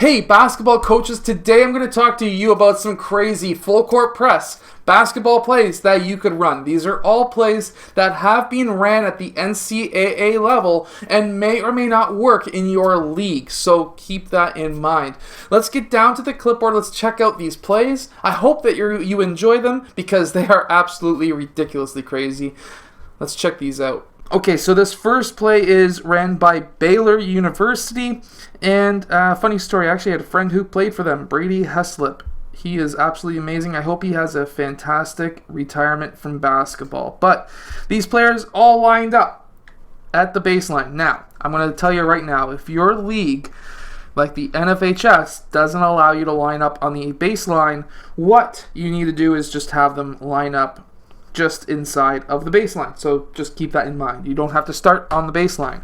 Hey basketball coaches, today I'm going to talk to you about some crazy full court press basketball plays that you could run. These are all plays that have been ran at the NCAA level and may or may not work in your league, so keep that in mind. Let's get down to the clipboard. Let's check out these plays. I hope that you enjoy them because they are absolutely ridiculously crazy. Let's check these out. Okay, so this first play is ran by Baylor University, and funny story, I actually had a friend who played for them, Brady Heslip. He is absolutely amazing. I hope he has a fantastic retirement from basketball. But these players all lined up at the baseline. Now, I'm going to tell you right now, if your league, like the NFHS, doesn't allow you to line up on the baseline, what you need to do is just have them line up just inside of the baseline. So just keep that in mind. You don't have to start on the baseline.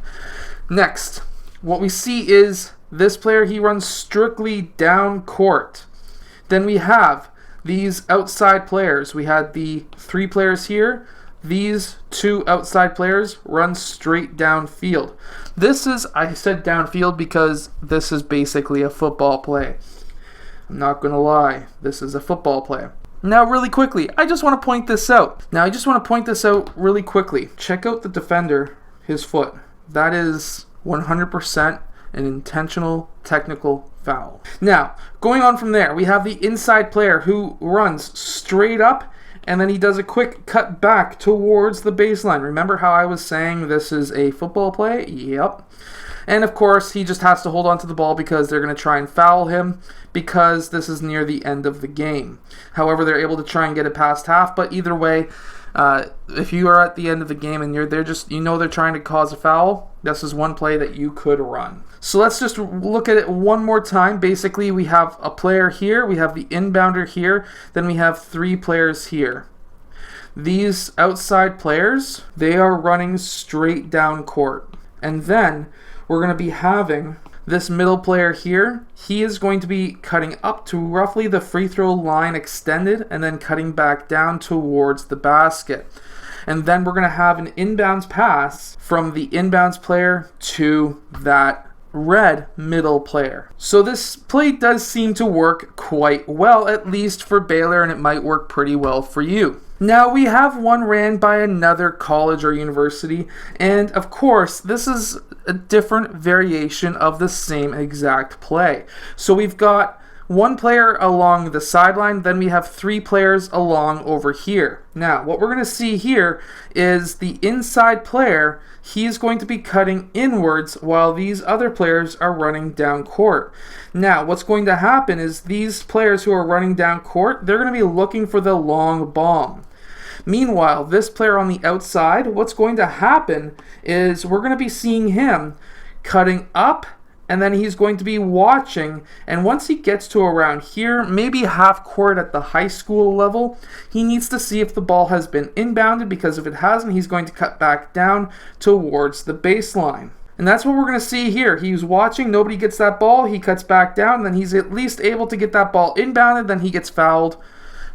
Next, what we see is this player, he runs strictly down court. Then we have these outside players. We had the three players here. These two outside players run straight downfield. This is, I said downfield because this is basically a football play. I'm not going to lie. This is a football play. Now, really quickly, I just want to point this out. Really quickly. Check out the defender, his foot. That is 100% an intentional technical foul. Now, going on from there, we have the inside player who runs straight up and then he does a quick cut back towards the baseline. Remember how I was saying this is a football play? Yep. And of course, he just has to hold on to the ball because they're going to try and foul him because this is near the end of the game. However, they're able to try and get it past half, but either way, if you are at the end of the game and they're just, they're trying to cause a foul, this is one play that you could run. So let's just look at it one more time. Basically, we have a player here, we have the inbounder here, then we have three players here. These outside players, they are running straight down court. And then we're going to be having this middle player here. He is going to be cutting up to roughly the free throw line extended and then cutting back down towards the basket. And then we're going to have an inbounds pass from the inbounds player to that red middle player. So this play does seem to work quite well, at least for Baylor, and it might work pretty well for you. Now we have one ran by another college or university, and of course this is a different variation of the same exact play. So we've got one player along the sideline, then we have three players along over here. Now, what we're going to see here is the inside player, he's going to be cutting inwards while these other players are running down court. Now, what's going to happen is these players who are running down court, they're going to be looking for the long bomb. Meanwhile, this player on the outside, what's going to happen is we're going to be seeing him cutting up, and then he's going to be watching, and once he gets to around here, maybe half court at the high school level, he needs to see if the ball has been inbounded, because if it hasn't, he's going to cut back down towards the baseline. And that's what we're going to see here. He's watching, nobody gets that ball, he cuts back down, then he's at least able to get that ball inbounded, then he gets fouled,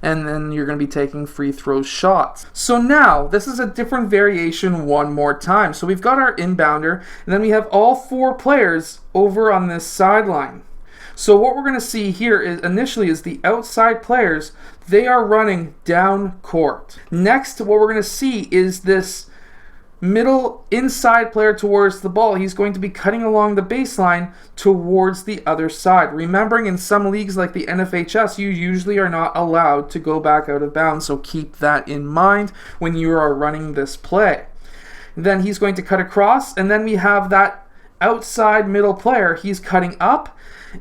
and then you're going to be taking free throw shots. So now, this is a different variation one more time. So we've got our inbounder, and then we have all four players over on this sideline. So what we're going to see here is initially is the outside players, they are running down court. Next, what we're going to see is this middle inside player towards the ball. He's going to be cutting along the baseline towards the other side. Remembering in some leagues like the NFHS, you usually are not allowed to go back out of bounds, so keep that in mind when you are running this play. Then he's going to cut across, and then we have that outside middle player. He's cutting up.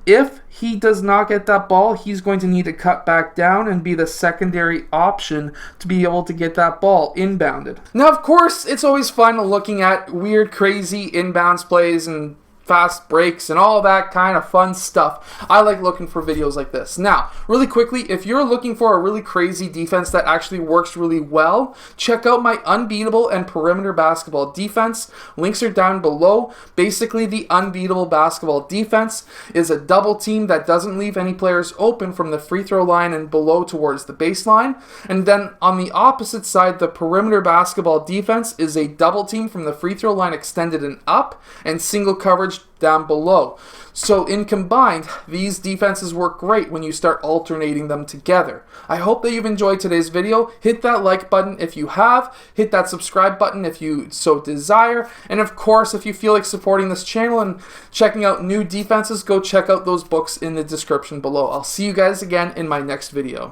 If he does not get that ball, he's going to need to cut back down and be the secondary option to be able to get that ball inbounded. Now, of course, it's always fun looking at weird, crazy inbounds plays and fast breaks and all that kind of fun stuff. I like looking for videos like this. Now, really quickly, if you're looking for a really crazy defense that actually works really well, check out my Unbeatable and Perimeter Basketball Defense. Links are down below. Basically, the Unbeatable Basketball Defense is a double team that doesn't leave any players open from the free throw line and below towards the baseline. And then on the opposite side, the Perimeter Basketball Defense is a double team from the free throw line extended and up, and single coverage coverage down below. So in combined, these defenses work great when you start alternating them together. I hope that you've enjoyed today's video. Hit that like button if you have. Hit that subscribe button if you so desire. And of course, if you feel like supporting this channel and checking out new defenses, go check out those books in the description below. I'll see you guys again in my next video.